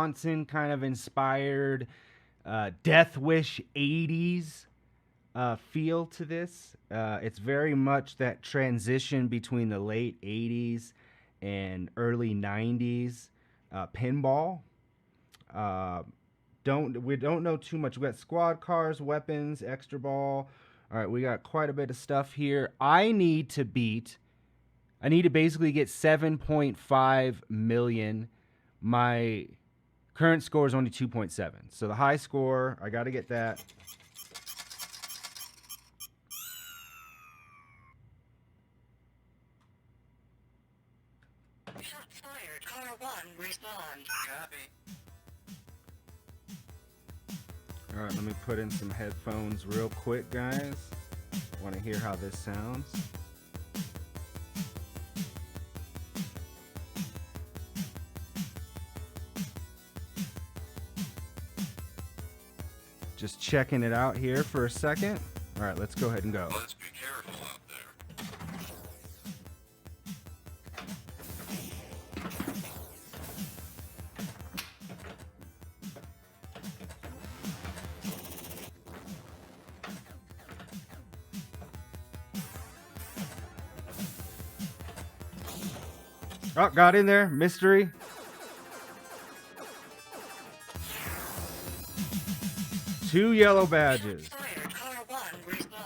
Wisconsin kind of inspired Death Wish 80s feel to this. It's very much that transition between the late 80s and early 90s pinball. We don't know too much. We got squad cars, weapons, extra ball. All right, we got quite a bit of stuff here. I need to basically get 7.5 million. My current score is only 2.7. So the high score, I got to get that. Shots fired. Car 1, respond. Copy. All right, let me put in some headphones real quick, guys. Want to hear how this sounds. Just checking it out here for a second. All right, let's go ahead and go. Let's be careful out there. Oh, got in there. Mystery. Two yellow badges. Fired. Car 1, respond.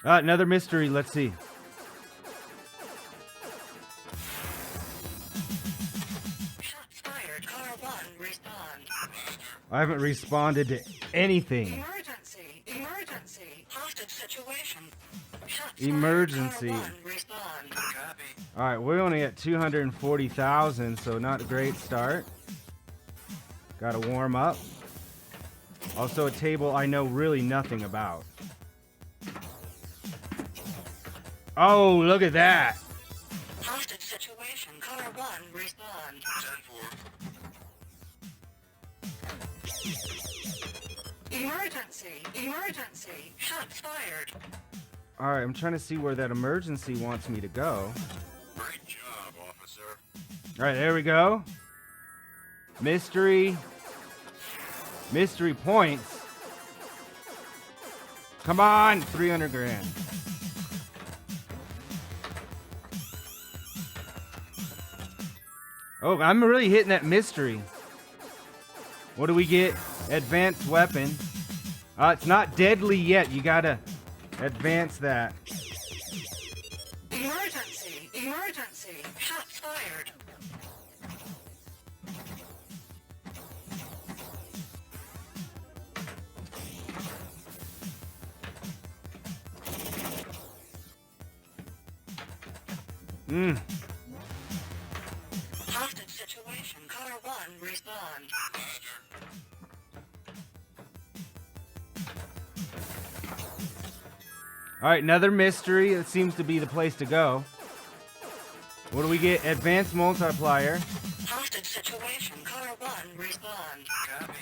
10-4. Another mystery. Let's see. Shots fired. Car 1, respond. I haven't responded to anything. Emergency. Emergency. Hostage situation. Shots Emergency. Fired. Car 1, respond. Copy. All right, we're only at 240,000, so not a great start. Got to warm up. Also a table I know really nothing about. Oh, look at that. Hostage situation. Car 1, respond. 10-4. Emergency. Emergency. Shots fired. All right, I'm trying to see where that emergency wants me to go. Great job, officer. All right, there we go. Mystery. Mystery points. Come on, 300 grand. Oh, I'm really hitting that mystery. What do we get? Advanced weapon. It's not deadly yet. You gotta advance that. Emergency! Emergency! Shots fired! Hostage situation. Car 1, respond. All right, another mystery. It seems to be the place to go. What do we get? Advanced multiplier. Hostage situation. Car 1, respond. Copy.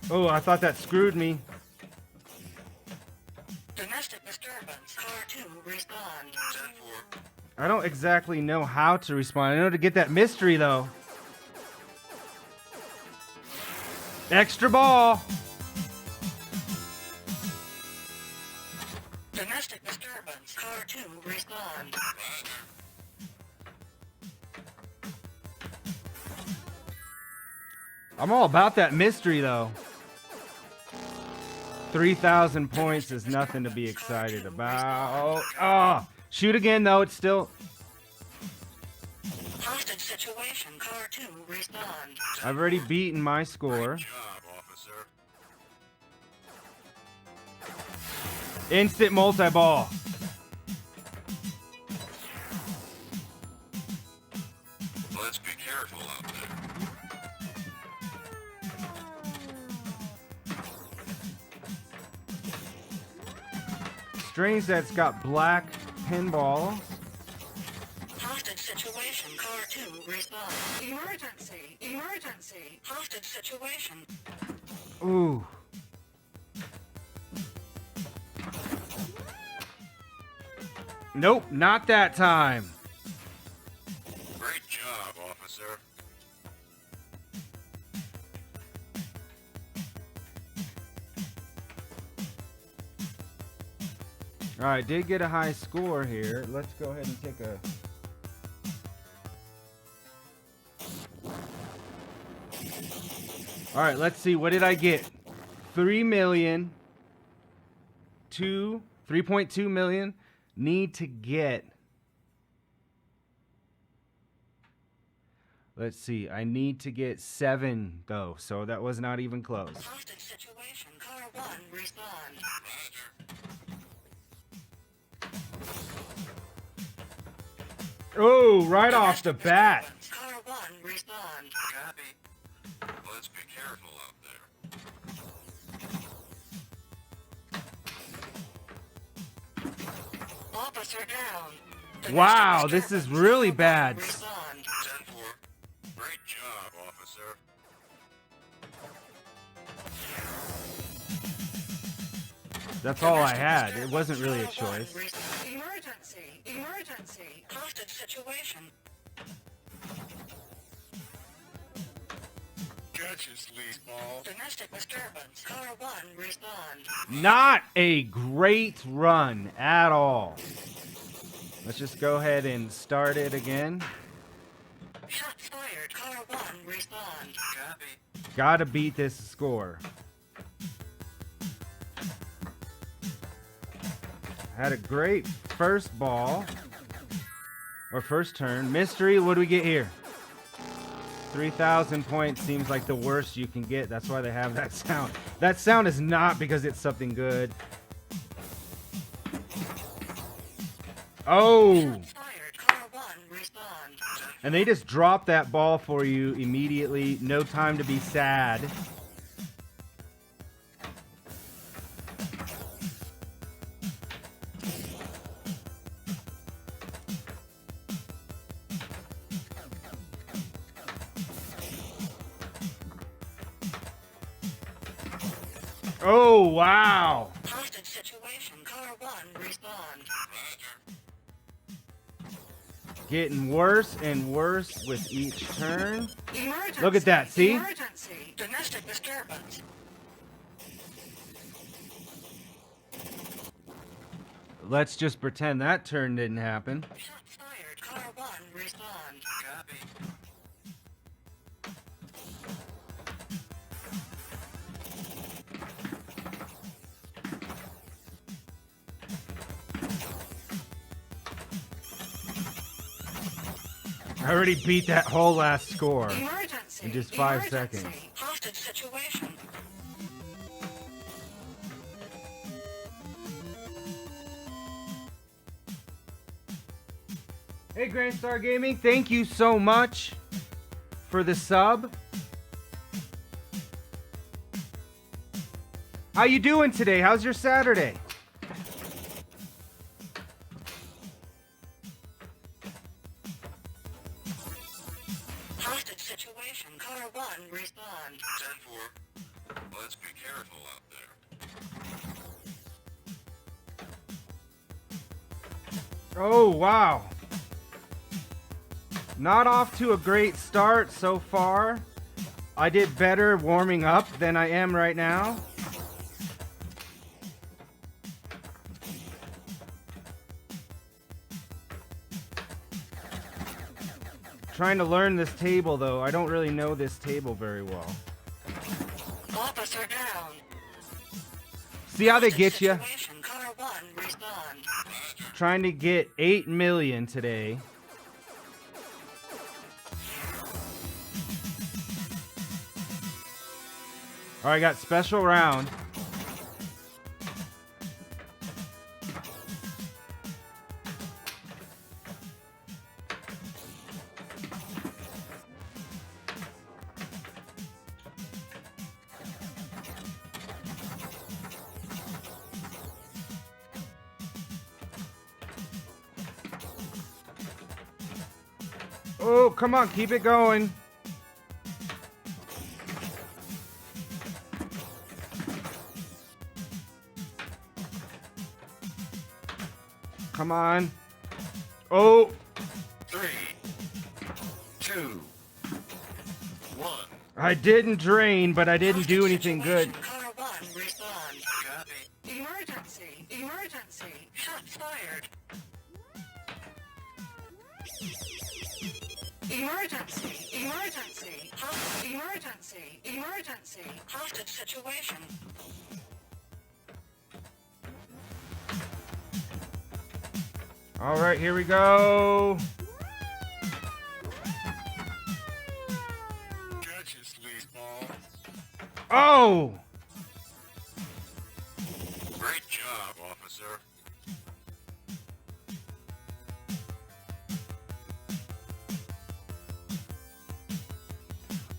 Oh, I thought that screwed me. Domestic disturbance. Car 2, respond. 10-4. I don't exactly know how to respond. I know to get that mystery, though. Extra ball. Domestic disturbance. Car 2, respond. I'm all about that mystery, though. 3,000 points is nothing to be excited about. Oh, shoot again, though. It's still... Hostage situation. Car 2, respond. I've already beaten my score. Good job, officer. Instant multi-ball. Let's be careful out there. Strange that's got black pinball. situation. Car 2, respond. Emergency. Emergency. Hostage situation. Ooh. Nope, not that time. Great job, officer. All right, did get a high score here. Let's go ahead and take a... All right, let's see. What did I get? 3.2 million. Need to get... Let's see. I need to get 7, though, so that was not even close. Hostage situation. Car 1, respond. Oh, right off the bat. Car 1, respond. Copy. Let's be careful out there. Officer down. Wow, Domestic this is disturbance. really Car 1, bad. respond. 10-4. Great job, officer. That's all I Domestic had. It disturbance. wasn't really a Car 1, choice. Emergency. Emergency. Hostage situation. Catches, Leesball. Domestic disturbance. Car 1, respond. Not a great run at all. Let's just go ahead and start it again. Shots fired. Car 1, respond. Copy. Gotta beat this score. Had a great first ball. Or first turn. Mystery, what do we get here? 3,000 points seems like the worst you can get. That's why they have that sound. That sound is not because it's something good. Oh! Shots fired. Car 1, respond. And they just drop that ball for you immediately. No time to be sad. Oh, wow. Hostage situation. Car 1, respond. Getting worse and worse with each turn. Emergency. Look at that, see? Emergency. Domestic disturbance. Let's just pretend that turn didn't happen. Shots fired. Car 1, respond. Copy. I already beat that whole last score. Emergency. In just 5 Emergency. seconds. Hostage situation. Hey, Grand Star Gaming, thank you so much for the sub. How you doing today? How's your Saturday? Hostage situation. Car 1, respond. 10-4. Let's be careful out there. Oh, wow. Not off to a great start so far. I did better warming up than I am right now. Trying to learn this table, though. I don't really know this table very well. Officer down. See how they get you? Situation. Car 1, respond. Trying to get 8 million today. All right, got special round. Oh, come on, keep it going. Come on. Oh. 3, 2, 1. I didn't drain, but I didn't do anything good. Car 1, respond. Copy. Emergency! Emergency! Shots fired! Emergency! Emergency! Emergency! Emergency! Hostage situation. All right, here we go. Catch his sleazeball. Oh! Great job, officer.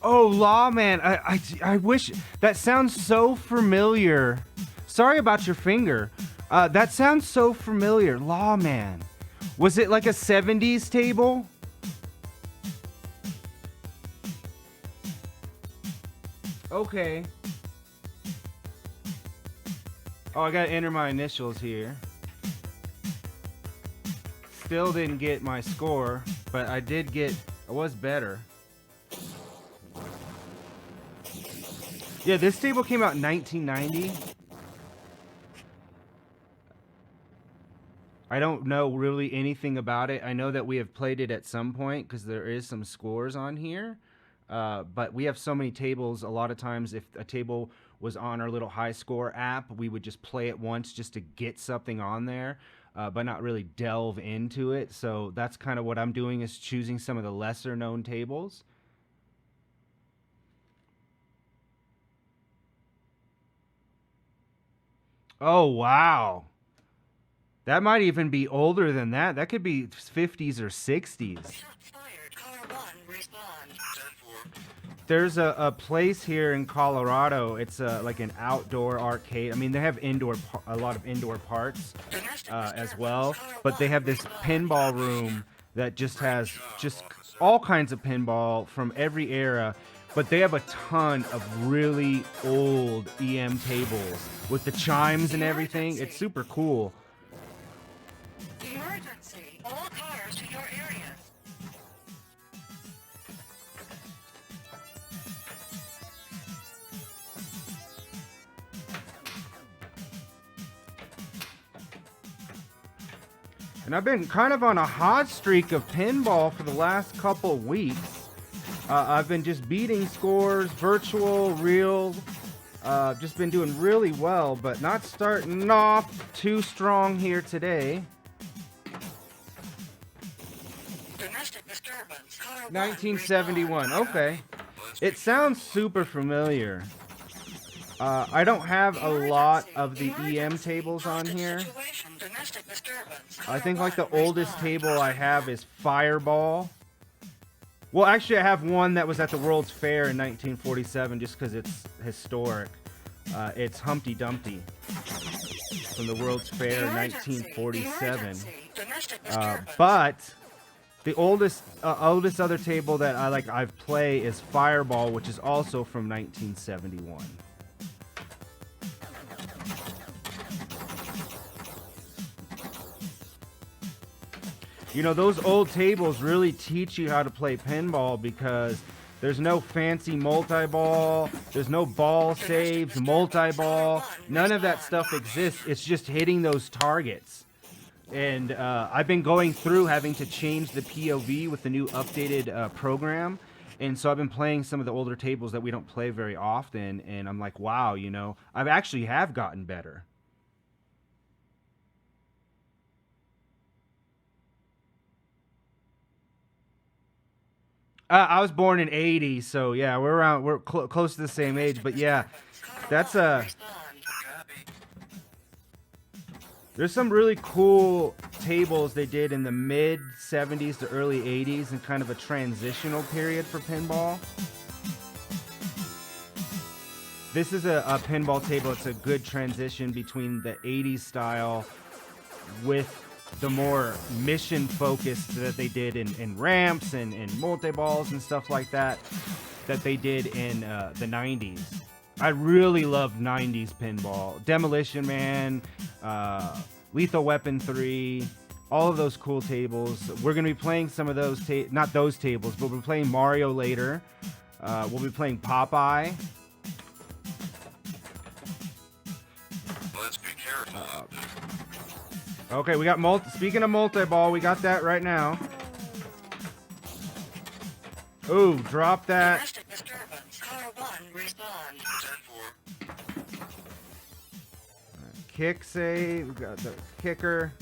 Oh, Lawman, I wish that sounds so familiar. Sorry about your finger. That sounds so familiar. Lawman. Was it like a 70s table? Okay. Oh, I gotta enter my initials here. Still didn't get my score, but I was better. Yeah, this table came out in 1990. I don't know really anything about it. I know that we have played it at some point because there is some scores on here. But we have so many tables. A lot of times if a table was on our little high score app, we would just play it once just to get something on there, but not really delve into it. So that's kind of what I'm doing, is choosing some of the lesser known tables. Oh, wow. That might even be older than that. That could be 50s or 60s. Shots fired. Car 1, respond. 10-4. There's a place here in Colorado. It's like an outdoor arcade. I mean, they have a lot of indoor parts as well. But they have this pinball room that just has all kinds of pinball from every era. But they have a ton of really old EM tables with the chimes and everything. It's super cool. Emergency! All cars to your areas. And I've been kind of on a hot streak of pinball for the last couple weeks. I've been just beating scores, virtual, real. Just been doing really well, but not starting off too strong here today. Domestic disturbance. Car 1, 1971. respond. Okay. It sounds super familiar. I don't have a lot of the EM tables on here. I think like the oldest table I have is Fireball. Well, actually, I have one that was at the World's Fair in 1947 just because it's historic. It's Humpty Dumpty from the World's Fair in 1947. But the oldest other table that I've played is Fireball, which is also from 1971. You know, those old tables really teach you how to play pinball because there's no fancy multi-ball, there's no ball saves, multi-ball, none of that stuff exists. It's just hitting those targets. And I've been going through having to change the POV with the new updated program. And so I've been playing some of the older tables that we don't play very often. And I'm like, wow, you know, I've actually have gotten better. I was born in '80, so yeah, we're close to the same age. But yeah, that's there's some really cool tables they did in the mid '70s to early '80s, and kind of a transitional period for pinball. This is a pinball table. It's a good transition between the '80s style with the more mission focused that they did in ramps and multi-balls and stuff like that they did in the 90s. I really loved 90s pinball. Demolition Man, Lethal Weapon 3, all of those cool tables. We're going to be playing some of those, not those tables, but we're playing Mario later. We'll be playing Popeye. Let's be careful. Okay, we got speaking of multi-ball, we got that right now. Ooh, drop that. Domestic disturbance. Car 1, respond. 10-4. Quicksave, we got the kicker.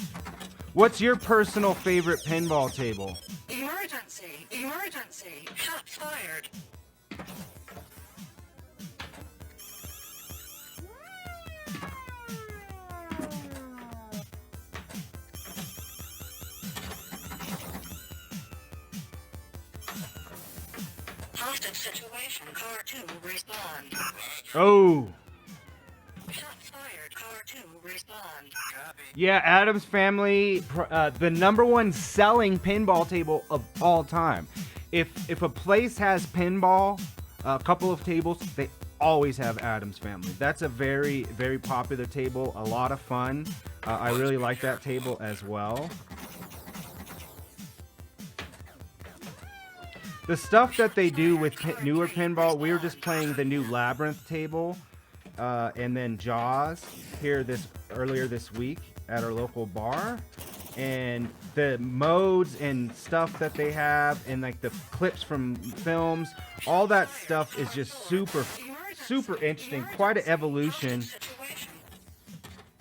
What's your personal favorite pinball table? Emergency! Emergency! Shots fired! Hostage situation. Car 2, respond. Oh, Shots fired. Car 2, respond. Copy. yeah, Adam's Family, the #1 selling pinball table of all time. If a place has pinball, a couple of tables, they always have Adam's Family. That's a very, very popular table, a lot of fun. I really like that table as well. The stuff that they do with newer pinball, we were just playing the new Labyrinth table, and then Jaws here earlier this week at our local bar, and the modes and stuff that they have, and like the clips from films, all that stuff is just super interesting. Quite an evolution. Situation.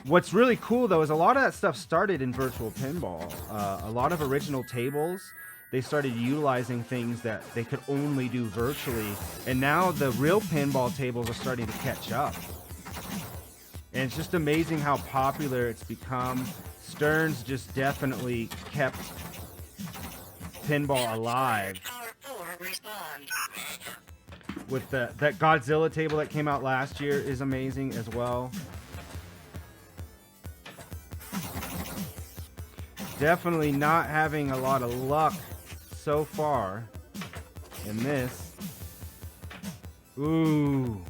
What's really cool though is a lot of that stuff started in virtual pinball. A lot of original tables, they started utilizing things that they could only do virtually, and now the real pinball tables are starting to catch up. And it's just amazing how popular it's become. Stearns just definitely kept pinball alive Car 4, respond. with that Godzilla table that came out last year is amazing as well. Definitely not having a lot of luck so far in this. Ooh.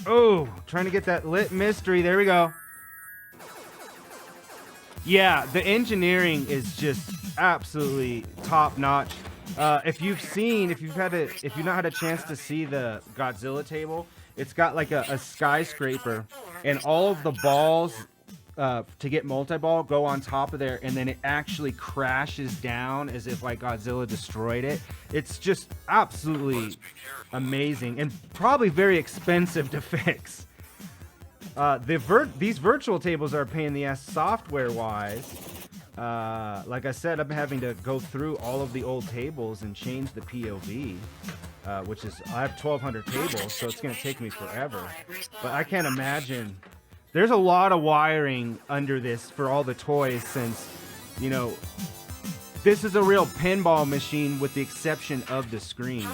Oh, trying to get that lit mystery. There we go. Yeah, the engineering is just absolutely top notch. If you've not had a chance to see the Godzilla table, it's got like a skyscraper, and all of the balls to get multi-ball go on top of there, and then it actually crashes down as if like Godzilla destroyed it. It's just absolutely amazing and probably very expensive to fix. These virtual tables are a pain in the ass software wise. Like I said, I've been having to go through all of the old tables and change the POV, which is, I have 1,200 tables, so it's going to take me forever. But I can't imagine. There's a lot of wiring under this for all the toys, since, you know, this is a real pinball machine with the exception of the screen.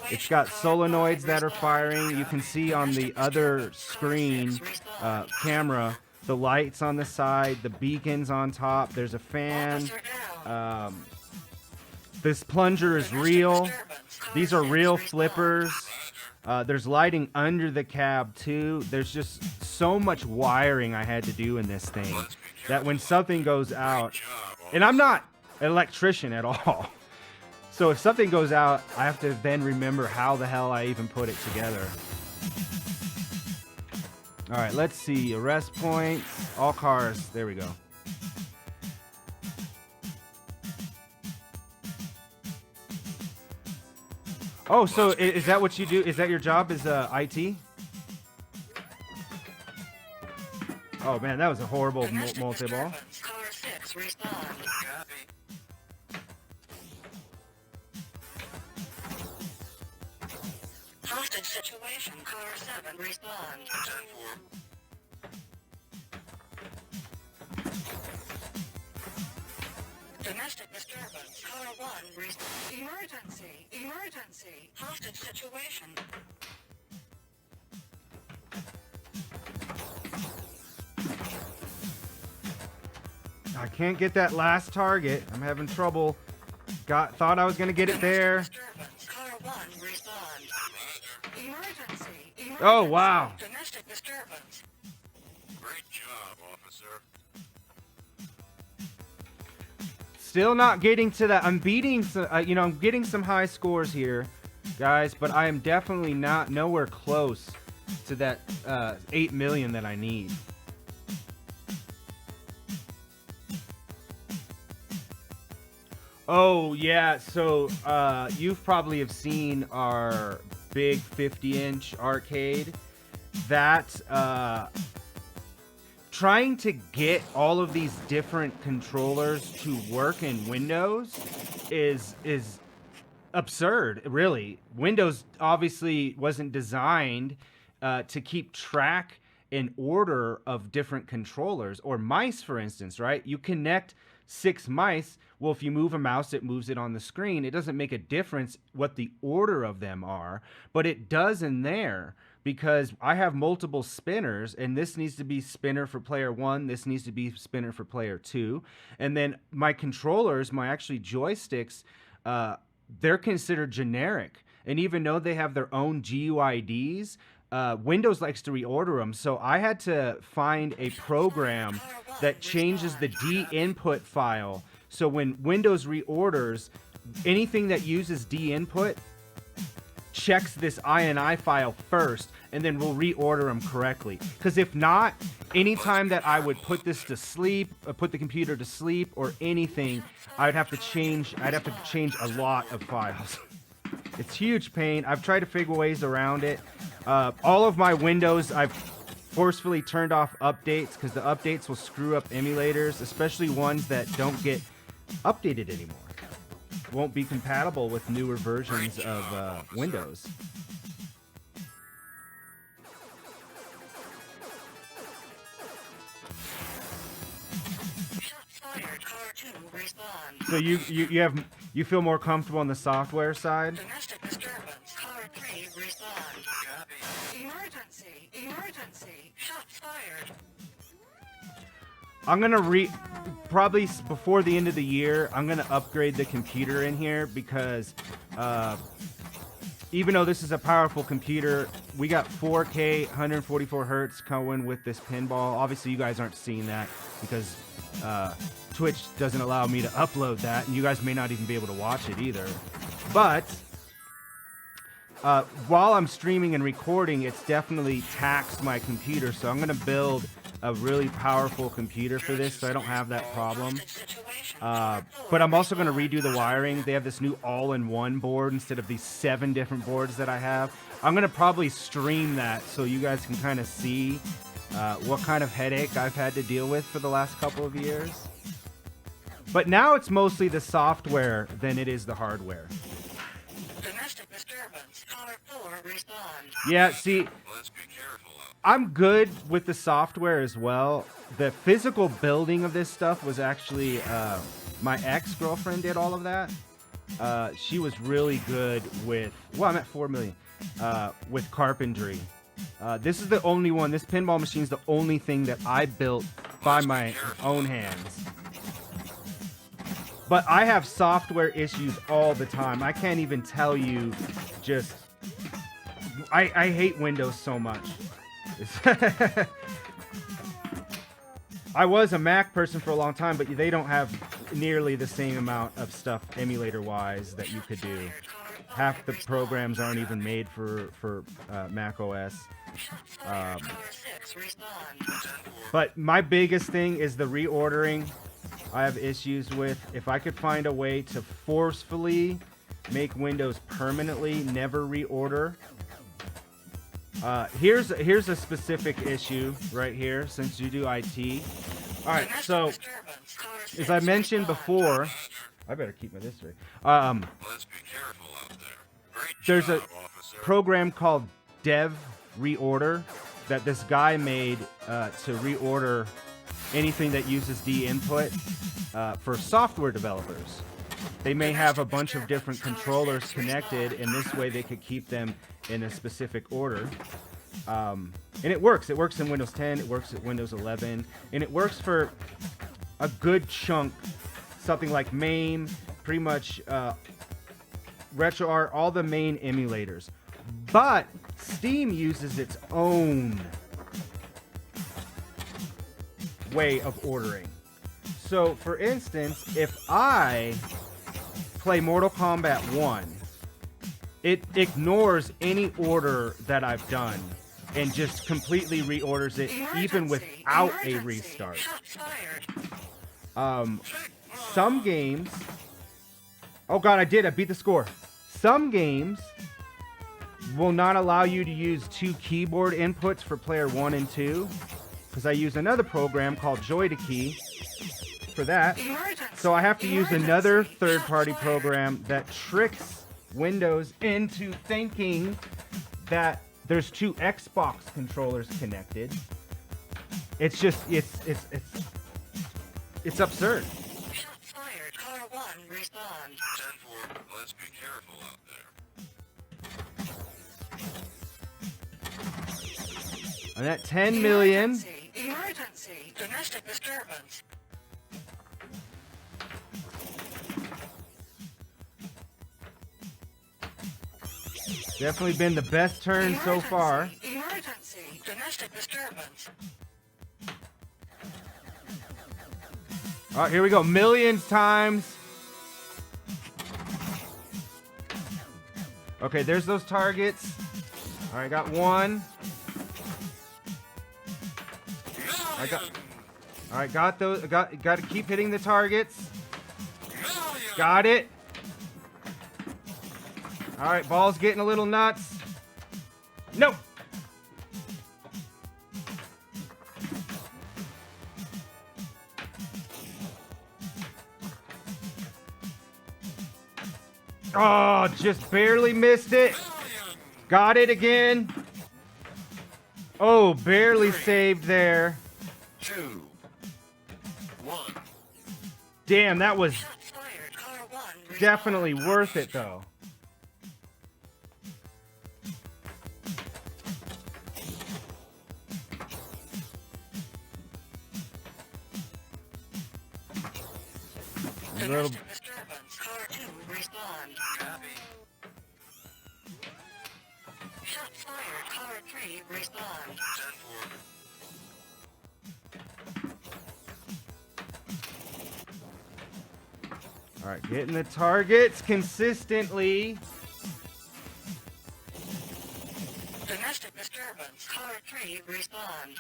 It's got solenoids that are firing. You can see on the other screen camera the lights on the side, the beacons on top. There's a fan. This plunger is real. These are real flippers. There's lighting under the cab too. There's just so much wiring I had to do in this thing that when something goes out, and I'm not an electrician at all, so if something goes out, I have to then remember how the hell I even put it together. All right, let's see. Arrest points, all cars. There we go. Oh, so is that what you do? Is that your job, is IT? Oh man, that was a horrible multi-ball. Car 6, respond. Copy. Hostage situation. Car 7, respond. 10-4. Domestic disturbance. Car 1 emergency. Emergency. Hostage situation. I can't get that last target. I'm having trouble. Thought I was gonna get it there. Disturbance. Car 1 respond. Emergency. Emergency. Oh wow. Domestic disturbance. Great job, officer. Still not getting to that. I'm beating some, I'm getting some high scores here, guys, but I am definitely nowhere close to that 8 million that I need. Oh yeah, so you probably have seen our big 50-inch arcade. That trying to get all of these different controllers to work in Windows is absurd, really. Windows obviously wasn't designed to keep track in order of different controllers, or mice, for instance, right? You connect 6 mice. Well, if you move a mouse, it moves it on the screen. It doesn't make a difference what the order of them are, but it does in there, because I have multiple spinners, and this needs to be spinner for player 1, this needs to be spinner for player 2, and then my controllers, my actually joysticks, they're considered generic, and even though they have their own GUIDs, Windows likes to reorder them, so I had to find a program that changes the D input file, so when Windows reorders, anything that uses D input checks this INI file first, and then we'll reorder them correctly. Because if not, anytime that I would put this to sleep, put the computer to sleep, or anything, I'd have to change a lot of files. It's huge pain. I've tried to figure ways around it. All of my Windows, I've forcefully turned off updates, because the updates will screw up emulators, especially ones that don't get updated anymore. Won't be compatible with newer versions of Windows. Shots fired. Car 2 respond. So you feel more comfortable on the software side? Domestic disturbance. Car 3 respond. Copy. Emergency. Emergency. Shots fired. I'm gonna probably before the end of the year, I'm gonna upgrade the computer in here, because even though this is a powerful computer, we got 4K 144 hertz coming with this pinball. Obviously you guys aren't seeing that because Twitch doesn't allow me to upload that, and you guys may not even be able to watch it either. But while I'm streaming and recording, it's definitely taxed my computer, so I'm gonna build a really powerful computer for this, so I don't have that problem. But I'm also going to redo the wiring. They have this new all-in-one board instead of these 7 different boards that I have. I'm going to probably stream that so you guys can kind of see what kind of headache I've had to deal with for the last couple of years. But now it's mostly the software than it is the hardware. Domestic disturbance. Car 4 respond. Yeah, see, Let's be careful. I'm good with the software as well. The physical building of this stuff was actually my ex-girlfriend did all of that. She was really good with, well, I'm at 4 million, with carpentry. This is the only one, this pinball machine is the only thing that I built by my own hands. But I have software issues all the time. I can't even tell you just, I hate Windows so much. I was a Mac person for a long time, but they don't have nearly the same amount of stuff emulator-wise that you could do. Half the programs aren't even made for Mac OS. But my biggest thing is the reordering. I have issues with. If I could find a way to forcefully make Windows permanently never reorder. Here's a specific issue right here, since you do IT. All right, so as I mentioned before, I better keep my this straight. Let's be careful out there. Great There's a job, officer. program called Dev Reorder that this guy made to reorder anything that uses D input for software developers. They may have a bunch of different controllers connected, and this way they could keep them in a specific order. And it works. It works in Windows 10. It works in Windows 11. And it works for a good chunk. Something like MAME, pretty much RetroArt, all the main emulators. But Steam uses its own way of ordering. So, for instance, if I play Mortal Kombat 1, it ignores any order that I've done and just completely reorders it, even without a restart. Some games... Oh god, I beat the score. Some games will not allow you to use 2 keyboard inputs for player 1 and 2, because I use another program called Joy2Key for that. So I have to use another third-party program that tricks Windows into thinking that there's 2 Xbox controllers connected. It's just, it's absurd. Shots fired. Car 1, respond. 10-4, let's be careful out there. And that 10 million... Emergency. Domestic disturbance. Definitely been the best turn so far. Emergency. Domestic disturbance. All right, here we go. Millions times. Okay, there's those targets. All right, got one. All right, got those. Got to keep hitting the targets. Got it. All right, ball's getting a little nuts. Nope. Oh, just barely missed it. Got it again. Oh, barely saved there. 2, 1. Damn, that was Shots fired. Car 1, respond. definitely worth it, though. A little... Domestic disturbance. Car 2, respond. Copy. Shots fired. Car 3, respond. 10-4. All right, getting the targets consistently. Domestic disturbance. Car 3, respond.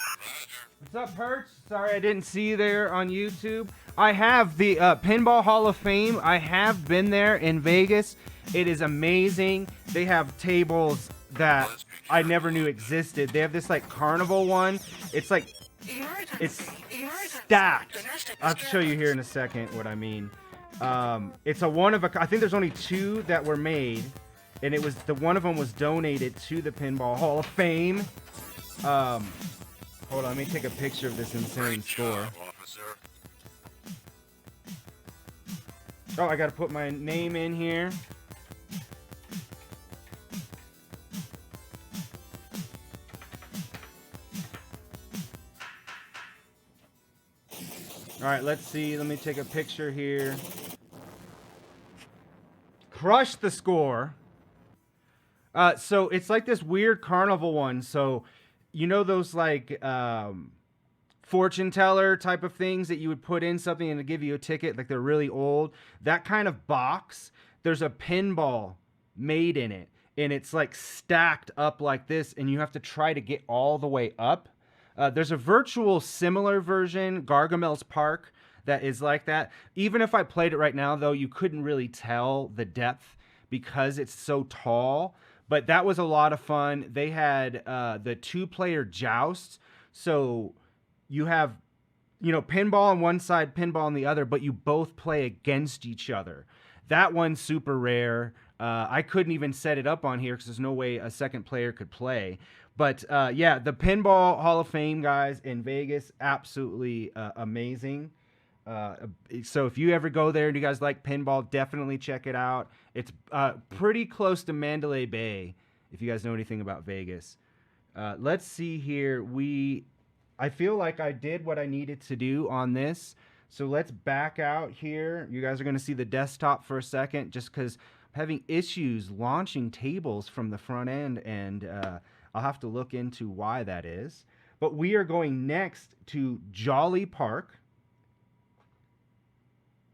What's up, Perch? Sorry I didn't see you there on YouTube. I have the Pinball Hall of Fame. I have been there in Vegas. It is amazing. They have tables that I never knew existed. They have this like carnival one. It's like, it's stacked. I'll show you here in a second what I mean. It's a one of a, I think there's only 2 that were made, and it was, the one of them was donated to the Pinball Hall of Fame. Hold on, let me take a picture of this insane Great score. job, officer. Oh, I gotta put my name in here. All right, let's see. Let me take a picture here. Crush the score. So it's like this weird carnival one. So, you know those like fortune teller type of things that you would put in something and to give you a ticket, like they're really old. That kind of box. There's a pinball made in it, and it's like stacked up like this, and you have to try to get all the way up. There's a virtual similar version, Gargamel's Park, that is like that. Even if I played it right now, though, you couldn't really tell the depth because it's so tall. But that was a lot of fun. They had the 2-player joust. So you have, you know, pinball on one side, pinball on the other, but you both play against each other. That one's super rare. I couldn't even set it up on here because there's no way a second player could play. But yeah, the Pinball Hall of Fame, guys, in Vegas, absolutely amazing. So if you ever go there and you guys like pinball, definitely check it out. It's pretty close to Mandalay Bay, if you guys know anything about Vegas. Let's see here. I feel like I did what I needed to do on this. So let's back out here. You guys are going to see the desktop for a second, just because I'm having issues launching tables from the front end, and I'll have to look into why that is. But we are going next to Jolly Park.